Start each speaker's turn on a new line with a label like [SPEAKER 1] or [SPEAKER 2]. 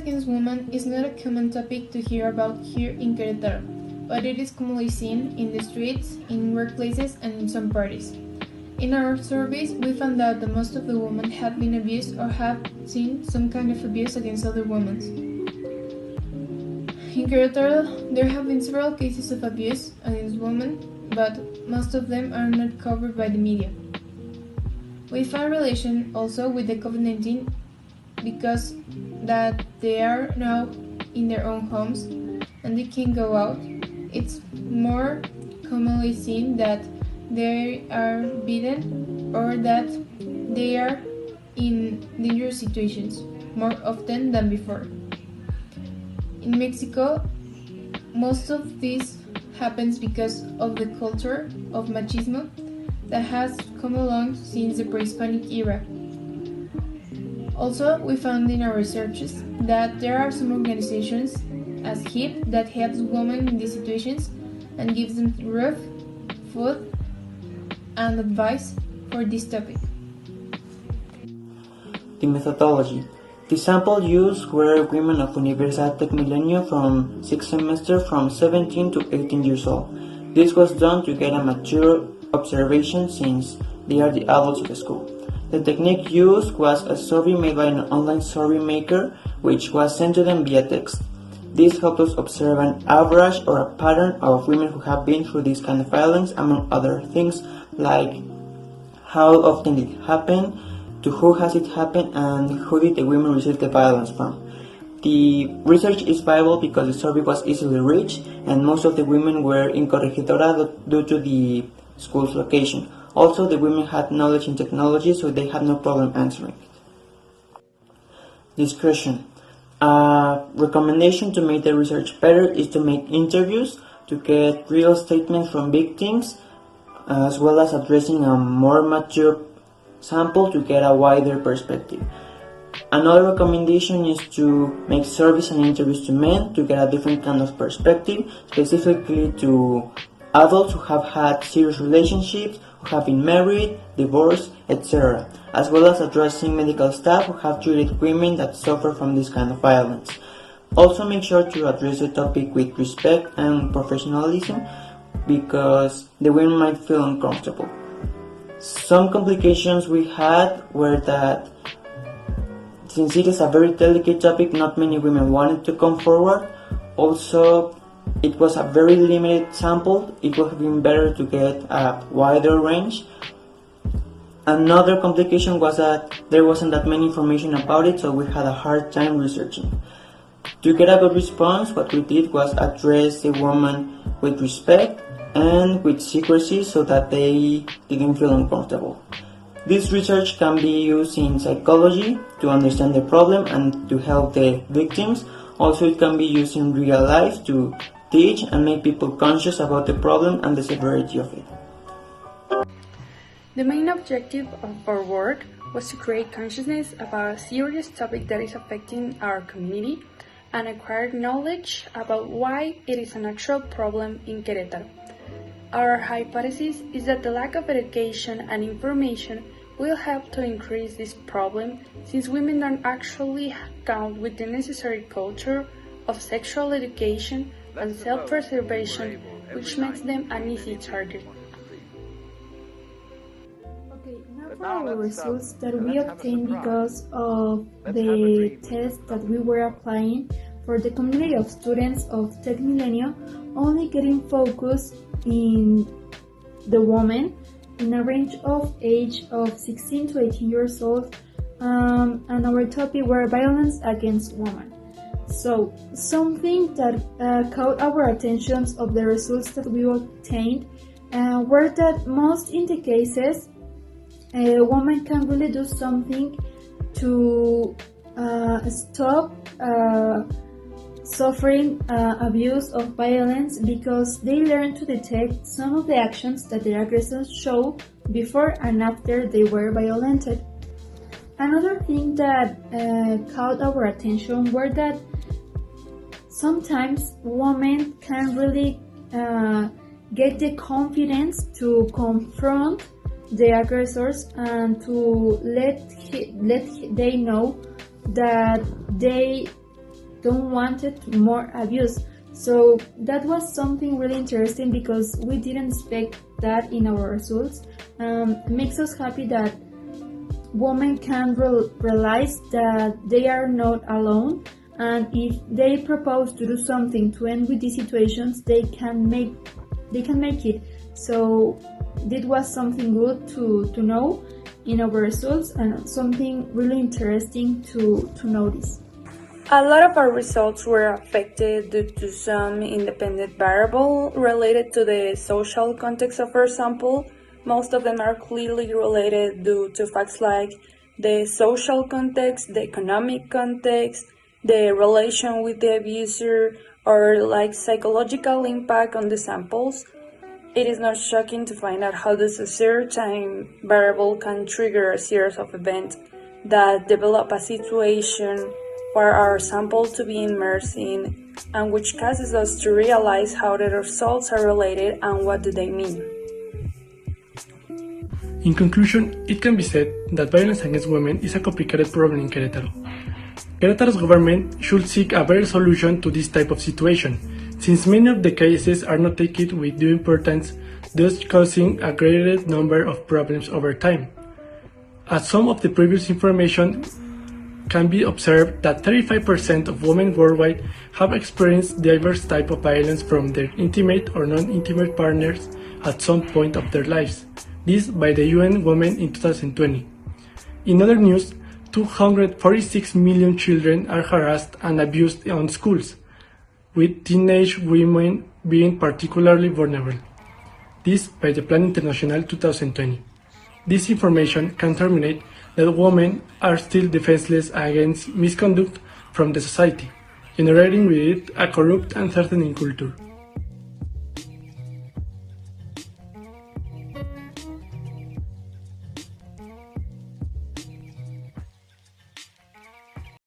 [SPEAKER 1] against women is not a common topic to hear about here in Querétaro, but it is commonly seen in the streets, in workplaces, and in some parties. In our surveys, we found out that most of the women have been abused or have seen some kind of abuse against other women. In Querétaro, there have been several cases of abuse against women, but most of them are not covered by the media. We found relation also with the COVID-19 because that they are now in their own homes and they can go out. It's more commonly seen that they are beaten or that they are in dangerous situations more often than before. In Mexico, most of this happens because of the culture of machismo that has come along since the pre-Hispanic era. Also, we found in our researches that there are some organizations as HIP that helps women in these situations and gives them roof, food, and advice for this topic.
[SPEAKER 2] The methodology. The sample used were women of Universidad Tecmilenio from 6th semester from 17 to 18 years old. This was done to get a mature observation since they are the adults of the school. The technique used was a survey made by an online survey maker, which was sent to them via text. This helped us observe an average or a pattern of women who have been through this kind of violence, among other things like how often did it happen, to who has it happened, and who did the women receive the violence from. The research is viable because the survey was easily reached and most of the women were in Corregidora due to the school's location. Also, the women had knowledge in technology, so they had no problem answering it. Discretion. A recommendation to make the research better is to make interviews to get real statements from victims, as well as addressing a more mature sample to get a wider perspective. Another recommendation is to make surveys and interviews to men to get a different kind of perspective, specifically to adults who have had serious relationships, who have been married, divorced, etc., as well as addressing medical staff who have treated women that suffer from this kind of violence. Also make sure to address the topic with respect and professionalism because the women might feel uncomfortable. Some complications we had were that since it is a very delicate topic, not many women wanted to come forward. Also, it was a very limited sample. It would have been better to get a wider range. Another complication was that there wasn't that many information about it, so we had a hard time researching. To get a good response, what we did was address the woman with respect and with secrecy so that they didn't feel uncomfortable. This research can be used in psychology to understand the problem and to help the victims. Also, it can be used in real life to teach and make people conscious about the problem and the severity of it.
[SPEAKER 3] The main objective of our work was to create consciousness about a serious topic that is affecting our community and acquire knowledge about why it is an actual problem in Querétaro. Our hypothesis is that the lack of education and information will help to increase this problem since women don't actually count with the necessary culture of sexual education and self-preservation, which makes them an easy target.
[SPEAKER 4] Okay, now for our results that we obtained because of the test that we were applying for the community of students of Tecmilenio, only getting focused in the women in a range of age of 16 to 18 years old, and our topic were violence against women. So something that caught our attention of the results that we obtained were that most in the cases a woman can really do something to stop suffering abuse of violence because they learn to detect some of the actions that their aggressors show before and after they were violented. Another thing that caught our attention were that sometimes women can really get the confidence to confront the aggressors and to let they know that they don't wanted more abuse. So that was something really interesting because we didn't expect that in our results. It makes us happy that women can realize that they are not alone, and if they propose to do something to end with these situations, they can make it. So this was something good to know in our results and something really interesting to notice.
[SPEAKER 3] A lot of our results were affected due to some independent variable related to the social context of our sample. Most of them are clearly related due to facts like the social context, the economic context, the relation with the abuser, or like psychological impact on the samples. It is not shocking to find out how this certain variable can trigger a series of events that develop a situation for our sample to be immersed in, and which causes us to realize how the results are related and what do they mean.
[SPEAKER 5] In conclusion, it can be said that violence against women is a complicated problem in Querétaro. Querétaro's government should seek a better solution to this type of situation, since many of the cases are not taken with due importance, thus causing a greater number of problems over time. As some of the previous information can be observed that 35% of women worldwide have experienced diverse type of violence from their intimate or non-intimate partners at some point of their lives. This by the UN Women in 2020. In other news, 246 million children are harassed and abused in schools, with teenage women being particularly vulnerable. This by the Plan International 2020. This information can terminate that women are still defenseless against misconduct from the society, generating with it a corrupt and threatening culture.